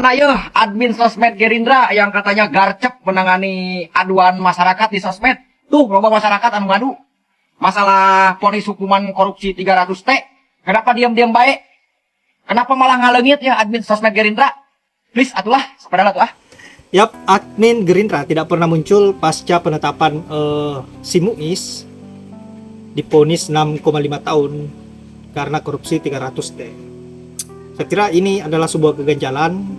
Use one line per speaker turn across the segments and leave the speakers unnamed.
Nah ya, admin sosmed Gerindra yang katanya garcep menangani aduan masyarakat di sosmed. Tuh, loba masyarakat anu ngadu. Masalah vonis hukuman korupsi 300 T. Kenapa diam-diam baik? Kenapa malah ngalengit ya admin sosmed Gerindra? Please, atulah, sepadalah tuh ah.
Yap, admin Gerindra tidak pernah muncul pasca penetapan si Muiz divonis 6,5 tahun karena korupsi 300 T. Saya kira ini adalah sebuah keganjalan.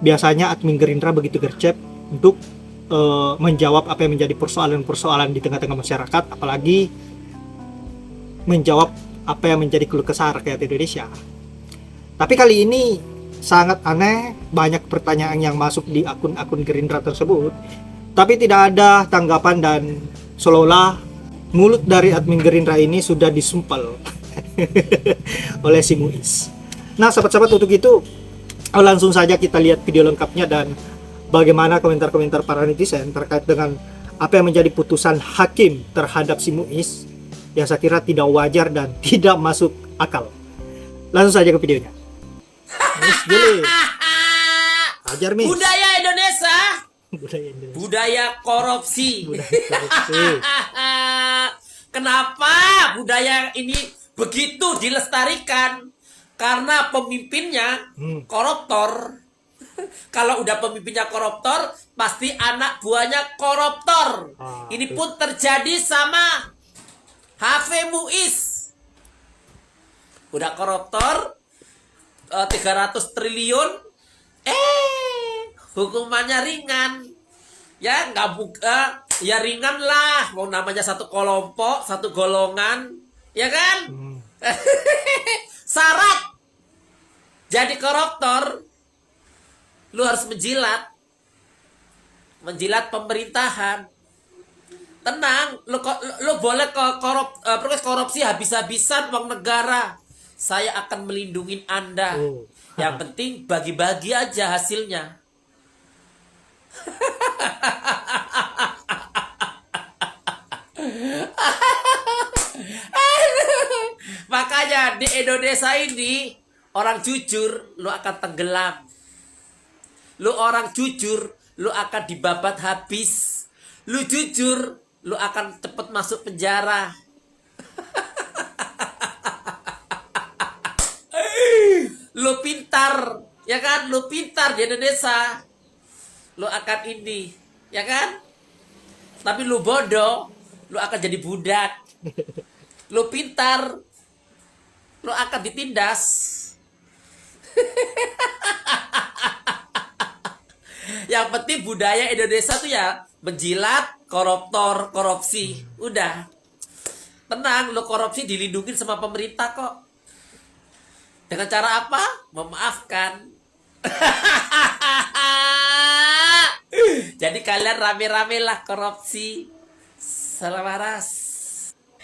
Biasanya admin Gerindra begitu gercep untuk menjawab apa yang menjadi persoalan-persoalan di tengah-tengah masyarakat, apalagi menjawab apa yang menjadi keluh kesah rakyat Indonesia. Tapi kali ini sangat aneh, banyak pertanyaan yang masuk di akun-akun Gerindra tersebut, tapi tidak ada tanggapan dan seolah-olah mulut dari admin Gerindra ini sudah disumpal oleh si Muiz. Nah, sahabat-sahabat, untuk itu langsung saja kita lihat video lengkapnya dan bagaimana komentar-komentar para netizen terkait dengan apa yang menjadi putusan hakim terhadap si Muiz yang saya kira tidak wajar dan tidak masuk akal. Langsung saja ke videonya. Miss Gili, ajar Miss.
Budaya Indonesia,
Budaya Indonesia.
budaya korupsi.
Budaya korupsi.
Kenapa budaya ini begitu dilestarikan? Karena pemimpinnya koruptor. Kalau udah pemimpinnya koruptor, pasti anak buahnya koruptor. Ini pun terjadi sama Harvey Muiz. Udah koruptor 300 triliun, hukumannya ringan. Ya nggak buka, ya ringan lah. Mau namanya satu kelompok, satu golongan, ya kan? Syarat jadi koruptor, lu harus menjilat pemerintahan. Tenang, lu boleh korupsi habis-habisan uang negara. Saya akan melindungi Anda. Yang penting bagi-bagi aja hasilnya. Makanya di Indonesia ini orang jujur lu akan tenggelam. Lu orang jujur lu akan dibabat habis. Lu jujur lu akan cepat masuk penjara. Lu pintar, ya kan? Lu pintar di Indonesia. Lu akan ini, ya kan? Tapi lu bodoh, lu akan jadi budak. Lu pintar, lu akan ditindas. Yang penting budaya Indonesia tuh ya menjilat koruptor, korupsi. Udah. Tenang, lu korupsi dilindungi sama pemerintah kok. Dengan cara apa? Memaafkan. Jadi kalian rame-rame lah korupsi. Salah waras.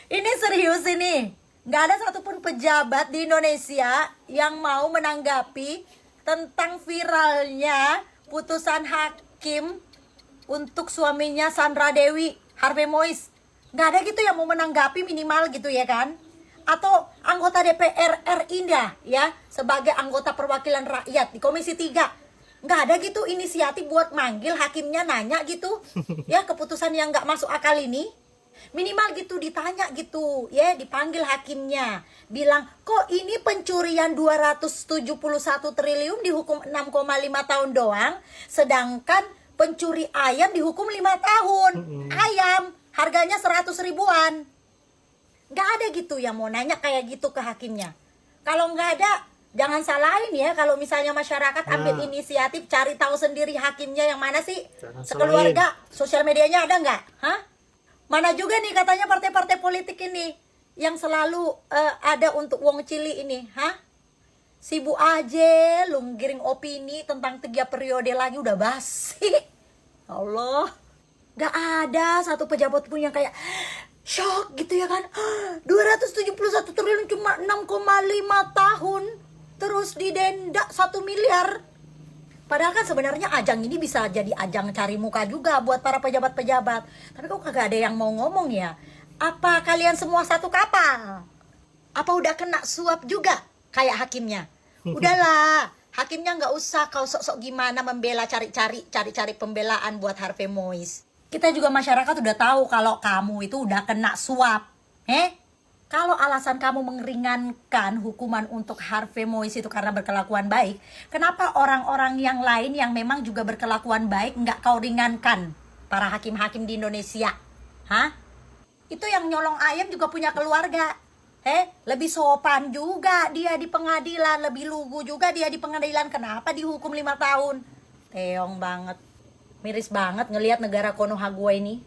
Ini serius ini. Nggak ada satupun pejabat di Indonesia yang mau menanggapi tentang viralnya putusan hakim untuk suaminya Sandra Dewi, Harvey Muiz. Nggak ada gitu yang mau menanggapi minimal gitu ya kan? Atau anggota DPR RI ya, sebagai anggota perwakilan rakyat di Komisi 3. Nggak ada gitu inisiatif buat manggil hakimnya nanya gitu. Ya, keputusan yang nggak masuk akal ini. Minimal gitu ditanya gitu, ya dipanggil hakimnya. Bilang, kok ini pencurian 271 triliun dihukum 6,5 tahun doang. Sedangkan pencuri ayam dihukum 5 tahun. Ayam harganya 100 ribuan. Nggak ada gitu yang mau nanya kayak gitu ke hakimnya. Kalau nggak ada, jangan salahin ya. Kalau misalnya masyarakat ambil inisiatif cari tahu sendiri hakimnya yang mana sih.
Jangan
Sekeluarga, sosial medianya ada nggak? Hah? Mana juga nih katanya partai-partai politik ini yang selalu ada untuk wong cili ini, hah? Sibuk aja lu ngiring opini tentang 3 periode lagi udah basi. Allah, nggak ada satu pejabat pun yang kayak shock gitu ya kan. 271 triliun cuma 6,5 tahun terus didenda 1 miliar. Padahal kan sebenarnya ajang ini bisa jadi ajang cari muka juga buat para pejabat-pejabat. Tapi kok kagak ada yang mau ngomong ya? Apa kalian semua satu kapal? Apa udah kena suap juga kayak hakimnya? Udahlah, Hakimnya nggak usah kau sok-sok gimana membela, cari-cari pembelaan buat Harvey Mois. Kita juga masyarakat udah tahu kalau kamu itu udah kena suap. Kalau alasan kamu meringankan hukuman untuk Harvey Mois itu karena berkelakuan baik, kenapa orang-orang yang lain yang memang juga berkelakuan baik nggak kau ringankan? Para hakim-hakim di Indonesia, itu yang nyolong ayam juga punya keluarga. Lebih sopan juga dia di pengadilan, lebih lugu juga dia di pengadilan. Kenapa dihukum 5 tahun? Teong banget, miris banget ngelihat negara Konoha gua ini.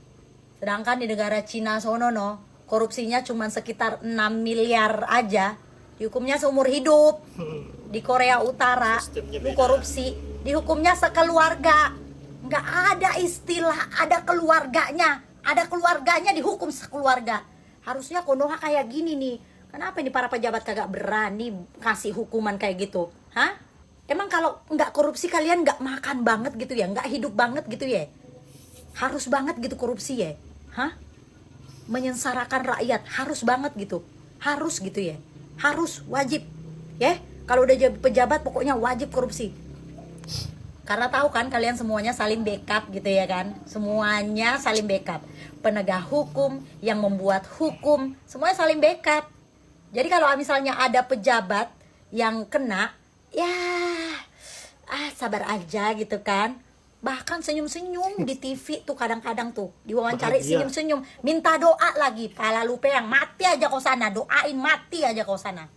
Sedangkan di negara Cina sono korupsinya cuma sekitar 6 miliar aja, dihukumnya seumur hidup. Di Korea Utara, lu korupsi, dihukumnya sekeluarga. Nggak ada istilah ada keluarganya dihukum sekeluarga. Harusnya Konoha kayak gini nih. Kenapa ini para pejabat kagak berani kasih hukuman kayak gitu? Emang kalau nggak korupsi kalian nggak makan banget gitu ya? Nggak hidup banget gitu ya? Harus banget gitu korupsi ya? Menyengsarakan rakyat harus banget gitu, harus gitu ya, harus wajib ya. Kalau udah jadi pejabat pokoknya wajib korupsi, karena tahu kan kalian semuanya saling backup gitu ya kan, semuanya saling backup. Penegak hukum yang membuat hukum semuanya saling backup. Jadi kalau misalnya ada pejabat yang kena, ya sabar aja gitu kan. Bahkan senyum-senyum di TV tuh kadang-kadang tuh diwawancari senyum-senyum, minta doa lagi. Pala lupa yang mati aja kau sana, doain mati aja kau sana.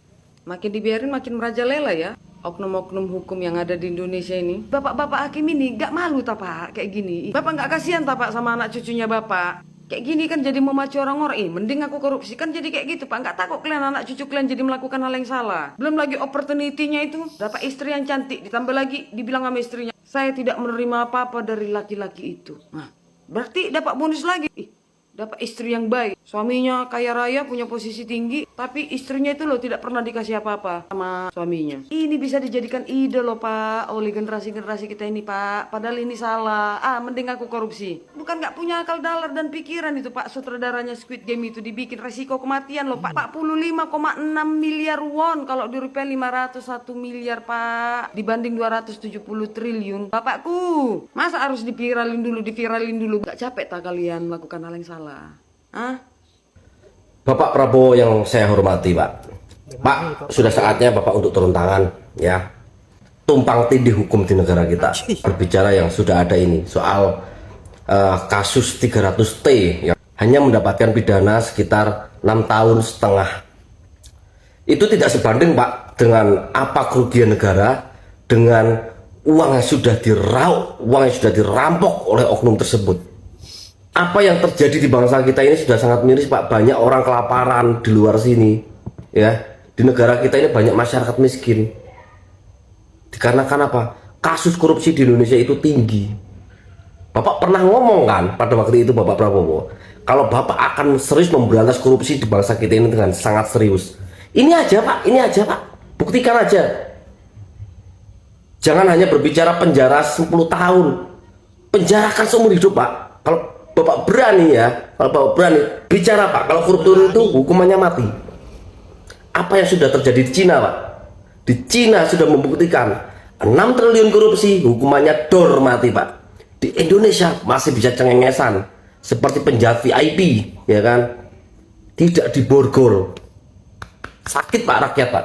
Makin dibiarin makin merajalela ya oknum-oknum hukum yang ada di Indonesia ini. Bapak-bapak hakim ini gak malu tak pak kayak gini. Bapak gak kasihan tak pak sama anak cucunya bapak. Kayak gini kan jadi memacu orang-orang. Mending aku korupsi kan jadi kayak gitu pak. Gak takut kalian anak cucu kalian jadi melakukan hal yang salah. Belum lagi opportunity-nya itu dapat istri yang cantik, ditambah lagi dibilang sama istrinya, saya tidak menerima apa-apa dari laki-laki itu. Nah, berarti dapat bonus lagi. Dapat istri yang baik. Suaminya kaya raya, punya posisi tinggi, tapi istrinya itu loh tidak pernah dikasih apa-apa sama suaminya. Ini bisa dijadikan ide loh pak, oleh generasi-generasi kita ini pak. Padahal ini salah. Mending aku korupsi. Bukan nggak punya akal dalar dan pikiran itu pak. Sutradaranya Squid Game itu dibikin resiko kematian loh pak. 45,6 miliar won. Kalau di rupiah 501 miliar pak. Dibanding 270 triliun. Bapakku, masa harus diviralin dulu. Gak capek tak kalian melakukan hal yang salah?
Bapak Prabowo yang saya hormati, Pak. Pak, sudah saatnya Bapak untuk turun tangan, ya. Tumpang tindih hukum di negara kita. Berbicara yang sudah ada ini soal kasus 300T yang hanya mendapatkan pidana sekitar 6,5 tahun. Itu tidak sebanding, Pak, dengan apa kerugian negara dengan uang yang sudah diraup, uang yang sudah dirampok oleh oknum tersebut. Apa yang terjadi di bangsa kita ini sudah sangat miris pak. Banyak orang kelaparan di luar sini ya. Di negara kita ini banyak masyarakat miskin. Dikarenakan apa? Kasus korupsi di Indonesia itu tinggi. Bapak pernah ngomong kan pada waktu itu Bapak Prabowo, kalau Bapak akan serius memberantas korupsi di bangsa kita ini dengan sangat serius. Ini aja pak, buktikan aja. Jangan hanya berbicara penjara 10 tahun, penjarakan seumur hidup pak. Kalau Bapak berani ya, kalau Bapak berani bicara pak, kalau koruptor itu hukumannya mati. Apa yang sudah terjadi di Cina pak? Di Cina sudah membuktikan 6 triliun korupsi, hukumannya dor mati pak. Di Indonesia masih bisa cengengesan, seperti penjahat VIP, ya kan? Tidak diborgol. Sakit pak rakyat pak.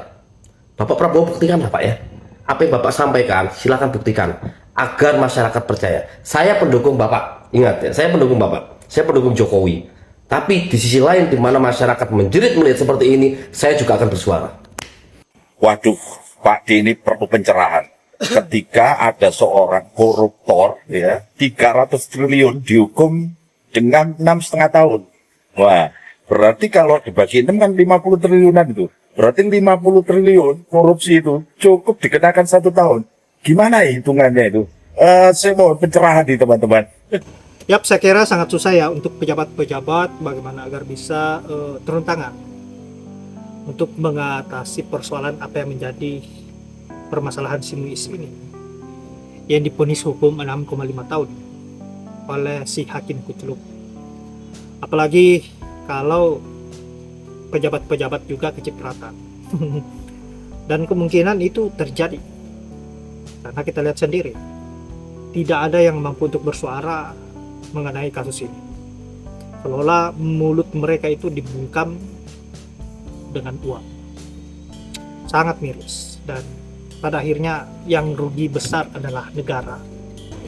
Bapak Prabowo buktikan lah pak ya. Apa yang Bapak sampaikan, silakan buktikan agar masyarakat percaya. Saya pendukung Bapak. Ingat ya, saya pendukung Bapak, saya pendukung Jokowi. Tapi di sisi lain, di mana masyarakat menjerit melihat seperti ini, saya juga akan bersuara.
Waduh, Pak D ini perlu pencerahan. Ketika ada seorang koruptor, ya, 300 triliun dihukum dengan 6,5 tahun. Wah, berarti kalau dibagi 6 kan 50 triliunan itu. Berarti 50 triliun korupsi itu cukup dikenakan 1 tahun. Gimana hitungannya itu? Saya mau pencerahan di teman-teman.
Yap, saya kira sangat susah ya untuk pejabat-pejabat bagaimana agar bisa turun tangan untuk mengatasi persoalan apa yang menjadi permasalahan si Muiz ini yang divonis hukum 6,5 tahun oleh si hakim kuceluk. Apalagi kalau pejabat-pejabat juga kecipratan dan kemungkinan itu terjadi Karena kita lihat sendiri, tidak ada yang mampu untuk bersuara mengenai kasus ini. Seolah mulut mereka itu dibungkam dengan uang. Sangat miris, dan pada akhirnya yang rugi besar adalah negara.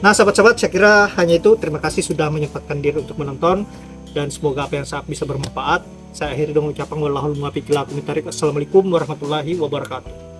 Nah sahabat-sahabat, saya kira hanya itu. Terima kasih sudah menyempatkan diri untuk menonton, dan semoga apa yang saya bisa bermanfaat. Saya akhiri dengan ucapan wallahul muwaffiq ila aqwamit thoriq. Assalamualaikum warahmatullahi wabarakatuh.